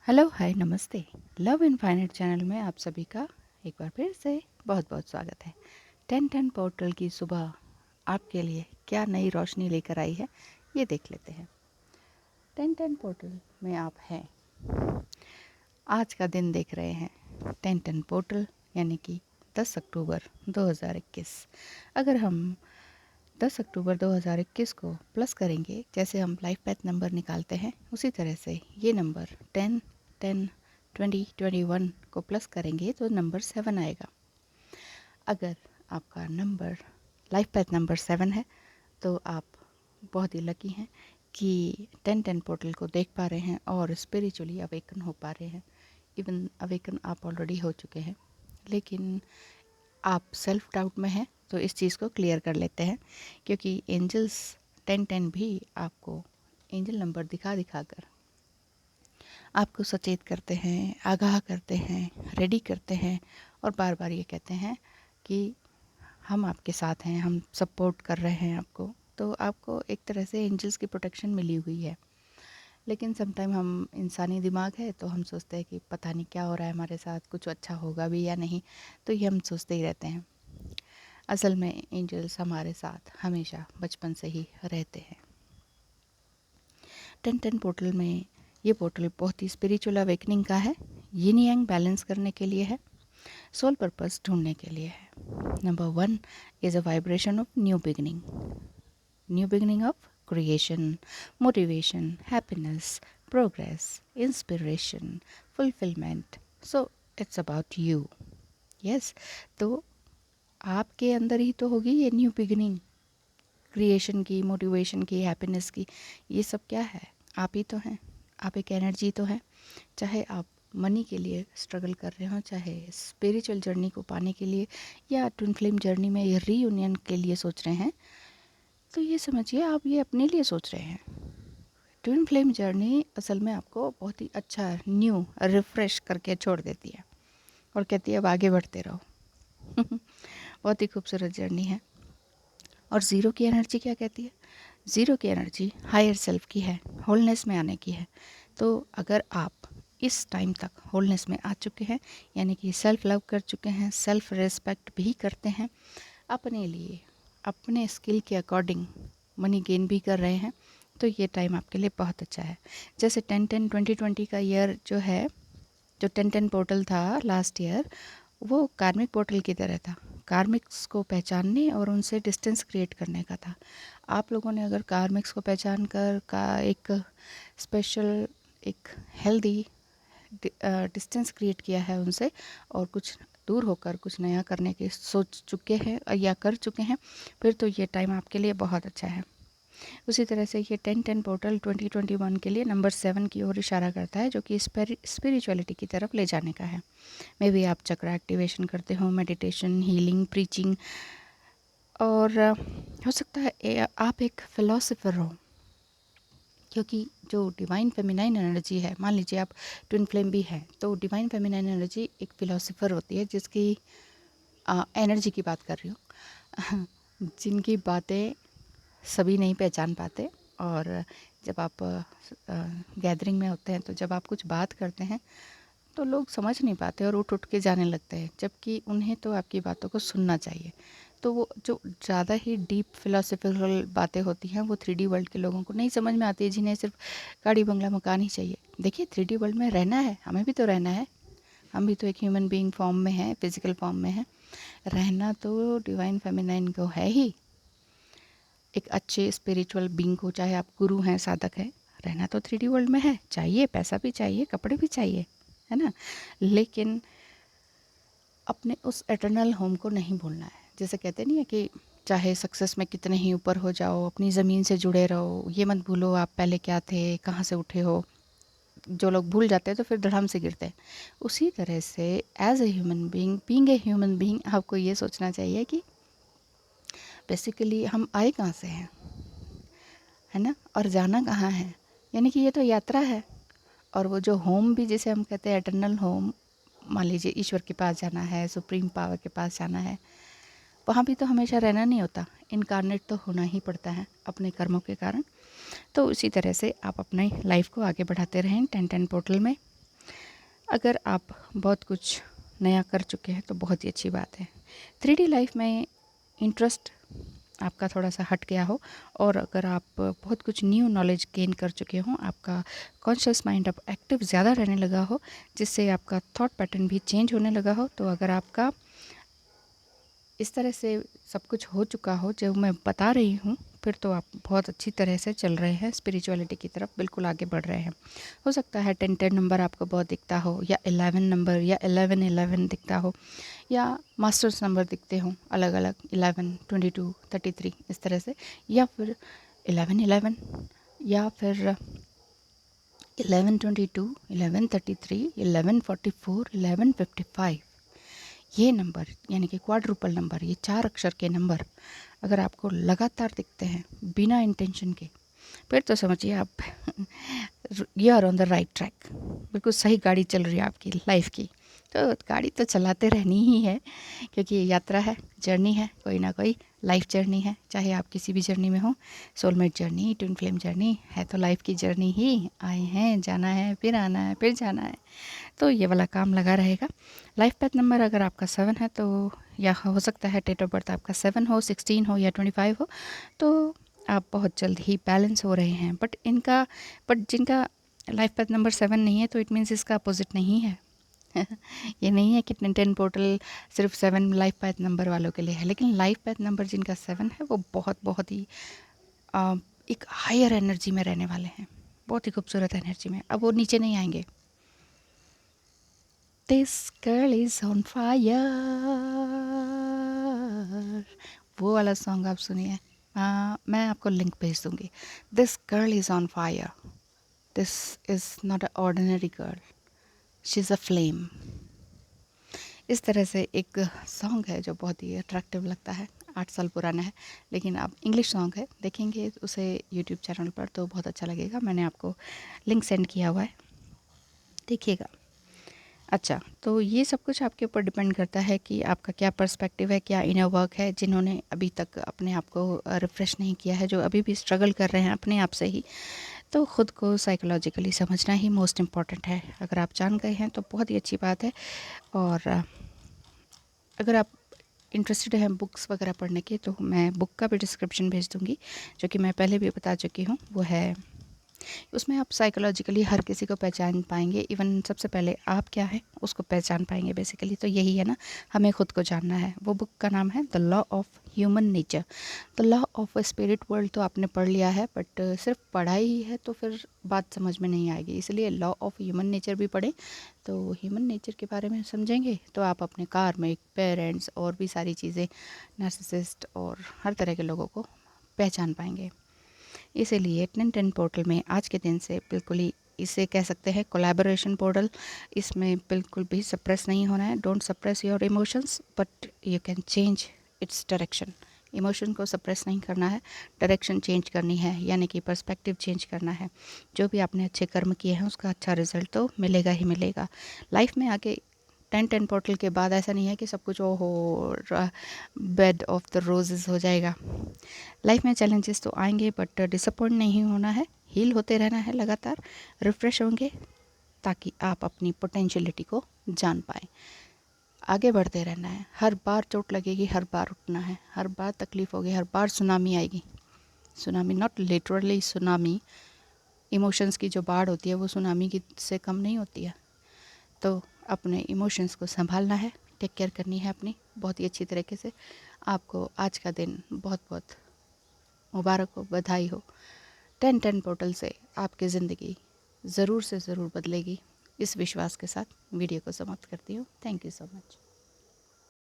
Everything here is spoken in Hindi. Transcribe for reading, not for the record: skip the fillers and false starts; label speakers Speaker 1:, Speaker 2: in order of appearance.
Speaker 1: हेलो हाय नमस्ते। लव इनफाइनाइट चैनल में आप सभी का एक बार फिर से बहुत बहुत स्वागत है। 1010 पोर्टल की सुबह आपके लिए क्या नई रोशनी लेकर आई है ये देख लेते हैं। 1010 पोर्टल में आप हैं, आज का दिन देख रहे हैं। 1010 पोर्टल यानी कि 10 अक्टूबर 2021। अगर हम 10 अक्टूबर 2021 को प्लस करेंगे, जैसे हम लाइफ पैथ नंबर निकालते हैं उसी तरह से ये नंबर 10 10 20 21 को प्लस करेंगे तो नंबर 7 आएगा। अगर आपका नंबर लाइफ पैथ नंबर 7 है तो आप बहुत ही लकी हैं कि 1010 पोर्टल को देख पा रहे हैं और स्पिरिचुअली अवेकन हो पा रहे हैं। इवन अवेकन आप ऑलरेडी हो चुके हैं, लेकिन आप सेल्फ डाउट में हैं तो इस चीज़ को क्लियर कर लेते हैं, क्योंकि एंजल्स 1010 भी आपको एंजल नंबर दिखा दिखा कर आपको सचेत करते हैं, आगाह करते हैं, रेडी करते हैं और बार बार ये कहते हैं कि हम आपके साथ हैं, हम सपोर्ट कर रहे हैं आपको। तो आपको एक तरह से एंजल्स की प्रोटेक्शन मिली हुई है। लेकिन समटाइम हम इंसानी दिमाग है तो हम सोचते हैं कि पता नहीं क्या हो रहा है हमारे साथ, कुछ अच्छा होगा भी या नहीं, तो ये हम सोचते ही रहते हैं। असल में एंजल्स हमारे साथ हमेशा बचपन से ही रहते हैं। 1010 पोर्टल में ये पोर्टल बहुत ही स्पिरिचुअल अवेकनिंग का है, यिन यांग बैलेंस करने के लिए है, सोल पर्पस ढूंढने के लिए है। Number 1 is a vibration of new beginning of creation, motivation, happiness, progress, inspiration, fulfilment. So it's about you. Yes, तो आपके अंदर ही तो होगी ये न्यू बिगिनिंग, क्रिएशन की, मोटिवेशन की, हैप्पीनेस की। ये सब क्या है? आप ही तो हैं। आप एक एनर्जी तो है। चाहे आप मनी के लिए स्ट्रगल कर रहे हो, चाहे स्पिरिचुअल जर्नी को पाने के लिए, या ट्विन फ्लेम जर्नी में ये रीयूनियन के लिए सोच रहे हैं, तो ये समझिए आप ये अपने लिए सोच रहे हैं। ट्विन फ्लेम जर्नी असल में आपको बहुत ही अच्छा न्यू रिफ्रेश करके छोड़ देती है और कहती है अब आगे बढ़ते रहो। बहुत ही खूबसूरत जर्नी है। और ज़ीरो की एनर्जी क्या कहती है? ज़ीरो की एनर्जी हायर सेल्फ की है, होलनेस में आने की है। तो अगर आप इस टाइम तक होलनेस में आ चुके हैं, यानी कि सेल्फ लव कर चुके हैं, सेल्फ रिस्पेक्ट भी करते हैं, अपने लिए अपने स्किल के अकॉर्डिंग मनी गेन भी कर रहे हैं, तो ये टाइम आपके लिए बहुत अच्छा है। जैसे 10-10-2020 का ईयर जो है, जो 1010 पोर्टल था लास्ट ईयर, वो कार्मिक पोर्टल की तरह था। कार्मिक्स को पहचानने और उनसे डिस्टेंस क्रिएट करने का था। आप लोगों ने अगर कार्मिक्स को पहचान कर का एक स्पेशल, एक हेल्दी डिस्टेंस क्रिएट किया है उनसे, और कुछ दूर होकर कुछ नया करने की सोच चुके हैं या कर चुके हैं, फिर तो ये टाइम आपके लिए बहुत अच्छा है। उसी तरह से ये 1010 पोर्टल 2021 के लिए नंबर 7 की ओर इशारा करता है, जो कि स्पिरिचुअलिटी की तरफ ले जाने का है। मे बी आप चक्र एक्टिवेशन करते हो, मेडिटेशन, हीलिंग, प्रीचिंग, और हो सकता है आप एक फिलोसोफर हो, क्योंकि जो डिवाइन फेमिनाइन एनर्जी है, मान लीजिए आप ट्विन फ्लेम भी है, तो डिवाइन फेमिनाइन एनर्जी एक फिलोसोफर होती है, जिसकी एनर्जी की बात कर रही हूँ, जिनकी बातें सभी नहीं पहचान पाते। और जब आप गैदरिंग में होते हैं, तो जब आप कुछ बात करते हैं तो लोग समझ नहीं पाते और उठ उठ के जाने लगते हैं, जबकि उन्हें तो आपकी बातों को सुनना चाहिए। तो वो जो ज़्यादा ही डीप फिलोसफिकल बातें होती हैं, वो 3D वर्ल्ड के लोगों को नहीं समझ में आती है, जिन्हें सिर्फ गाड़ी बंगला मकान ही चाहिए। देखिए, 3D वर्ल्ड में रहना है, हमें भी तो रहना है, हम भी तो एक ह्यूमन बीइंग फॉर्म में हैं, फिजिकल फॉर्म में हैं। रहना तो डिवाइन फेमिनाइन को है ही, एक अच्छे स्पिरिचुअल बीइंग को, चाहे आप गुरु हैं, साधक हैं, रहना तो 3D वर्ल्ड में है। चाहिए, पैसा भी चाहिए, कपड़े भी चाहिए, है ना, लेकिन अपने उस एटर्नल होम को नहीं भूलना है। जैसे कहते नहीं है कि चाहे सक्सेस में कितने ही ऊपर हो जाओ, अपनी ज़मीन से जुड़े रहो, ये मत भूलो आप पहले क्या थे, कहाँ से उठे हो। जो लोग भूल जाते हैं तो फिर धड़ाम से गिरते हैं। उसी तरह से as a human being a human being, आपको ये सोचना चाहिए कि बेसिकली हम आए कहाँ से हैं, है ना, और जाना कहाँ है। यानी कि ये तो यात्रा है। और वो जो होम भी, जिसे हम कहते हैं एटर्नल होम, मान लीजिए ईश्वर के पास जाना है, सुप्रीम पावर के पास जाना है, वहाँ भी तो हमेशा रहना नहीं होता, इनकारनेट तो होना ही पड़ता है अपने कर्मों के कारण। तो उसी तरह से आप अपनी लाइफ को आगे बढ़ाते रहें 1010 पोर्टल में। अगर आप बहुत कुछ नया कर चुके हैं तो बहुत ही अच्छी बात है। 3D लाइफ में इंटरेस्ट आपका थोड़ा सा हट गया हो, और अगर आप बहुत कुछ न्यू नॉलेज गेन कर चुके हों, आपका कॉन्शियस माइंड अब एक्टिव ज़्यादा रहने लगा हो, जिससे आपका थॉट पैटर्न भी चेंज होने लगा हो, तो अगर आपका इस तरह से सब कुछ हो चुका हो जो मैं बता रही हूँ, फिर तो आप बहुत अच्छी तरह से चल रहे हैं, स्पिरिचुअलिटी की तरफ बिल्कुल आगे बढ़ रहे हैं। हो सकता है 10-10 नंबर आपको बहुत दिखता हो, या 11 नंबर, या 11-11 दिखता हो, या मास्टर्स नंबर दिखते हों अलग अलग, 11, 22, 33 इस तरह से, या फिर 11-11, या फिर 11-22, 11-33, 11-44, 11-55। ये नंबर यानी कि क्वाड्रुपल नंबर, ये 4 अक्षर के नंबर अगर आपको लगातार दिखते हैं बिना इंटेंशन के, फिर तो समझिए आप you are on the right track, बिल्कुल सही गाड़ी चल रही है आपकी लाइफ की। तो गाड़ी तो चलाते रहनी ही है, क्योंकि ये यात्रा है, जर्नी है, कोई ना कोई लाइफ जर्नी है, चाहे आप किसी भी जर्नी में हो। Soulmate journey, twin flame journey है, तो लाइफ की जर्नी ही। आए हैं, जाना है, फिर आना है, फिर जाना है, तो ये वाला काम लगा रहेगा। लाइफ पाथ नंबर अगर आपका 7 है, तो या हो सकता है डेट ऑफ बर्थ आपका 7 हो, 16 हो, या 25 हो, तो आप बहुत जल्द ही बैलेंस हो रहे हैं। बट जिनका लाइफ पाथ नंबर 7 नहीं है, तो इट मीन्स इसका अपोजिट नहीं है। ये नहीं है कि 10 पोर्टल सिर्फ 7 लाइफ पाथ नंबर वालों के लिए है, लेकिन लाइफ पाथ नंबर जिनका 7 है वो बहुत बहुत ही एक हायर एनर्जी में रहने वाले हैं, बहुत ही खूबसूरत एनर्जी में। अब वो नीचे नहीं आएंगे। This girl is on fire, वो वाला सॉन्ग आप सुनिए। मैं आपको लिंक भेज दूंगी। This girl is on fire, this is not a ordinary girl, she is a flame. इस तरह से एक सॉन्ग है जो बहुत ही अट्रैक्टिव लगता है, 8 साल पुराना है, लेकिन अब इंग्लिश सॉन्ग है। देखेंगे उसे यूट्यूब चैनल पर तो बहुत अच्छा लगेगा। मैंने आपको लिंक सेंड किया हुआ है, देखिएगा। अच्छा, तो ये सब कुछ आपके ऊपर डिपेंड करता है कि आपका क्या पर्सपेक्टिव है, क्या इनर वर्क है। जिन्होंने अभी तक अपने आप को रिफ़्रेश नहीं किया है, जो अभी भी स्ट्रगल कर रहे हैं अपने आप से ही, तो ख़ुद को साइकोलॉजिकली समझना ही मोस्ट इम्पॉर्टेंट है। अगर आप जान गए हैं तो बहुत ही अच्छी बात है। और अगर आप इंटरेस्टेड हैं बुक्स वगैरह पढ़ने की, तो मैं बुक का भी डिस्क्रिप्शन भेज दूँगी, जो कि मैं पहले भी बता चुकी हूँ। वो है, उसमें आप साइकोलॉजिकली हर किसी को पहचान पाएंगे। इवन सबसे पहले आप क्या है उसको पहचान पाएंगे। बेसिकली तो यही है ना, हमें खुद को जानना है। वो बुक का नाम है the law of human nature. The law of spirit world तो आपने पढ़ लिया है, बट सिर्फ पढ़ाई ही है तो फिर बात समझ में नहीं आएगी, इसलिए लॉ ऑफ ह्यूमन नेचर भी पढ़ें। तो ह्यूमन नेचर के बारे में समझेंगे तो आप अपने कार्मिक, पेरेंट्स और भी सारी चीज़ें, नार्सिसिस्ट और हर तरह के लोगों को पहचान पाएंगे। इसीलिए 10-10 पोर्टल में आज के दिन से बिल्कुल ही, इसे कह सकते हैं कोलैबोरेशन पोर्टल। इसमें बिल्कुल भी सप्रेस नहीं होना है। Don't suppress your emotions, but you can change its direction. Emotion को सप्रेस नहीं करना है, डायरेक्शन चेंज करनी है, यानी कि पर्सपेक्टिव चेंज करना है। जो भी आपने अच्छे कर्म किए हैं उसका अच्छा रिजल्ट तो मिलेगा ही मिलेगा लाइफ में आगे। 10-10 पोर्टल के बाद ऐसा नहीं है कि सब कुछ ओहो बेड ऑफ द रोजेस हो जाएगा। लाइफ में चैलेंजेस तो आएंगे, बट डिसअपॉइंट नहीं होना है, हील होते रहना है, लगातार रिफ़्रेश होंगे, ताकि आप अपनी पोटेंशियलिटी को जान पाएँ। आगे बढ़ते रहना है। हर बार चोट लगेगी, हर बार उठना है, हर बार तकलीफ़ होगी, हर बार सुनामी आएगी। Tsunami not literally tsunami, emotions की जो बाढ़ होती है वो सुनामी की से कम नहीं होती है। तो अपने इमोशंस को संभालना है, टेक केयर करनी है अपनी बहुत ही अच्छी तरीके से। आपको आज का दिन बहुत बहुत मुबारक हो, बधाई हो। 10-10 पोर्टल से आपकी ज़िंदगी ज़रूर से ज़रूर बदलेगी, इस विश्वास के साथ वीडियो को समाप्त करती हूँ। Thank you so much.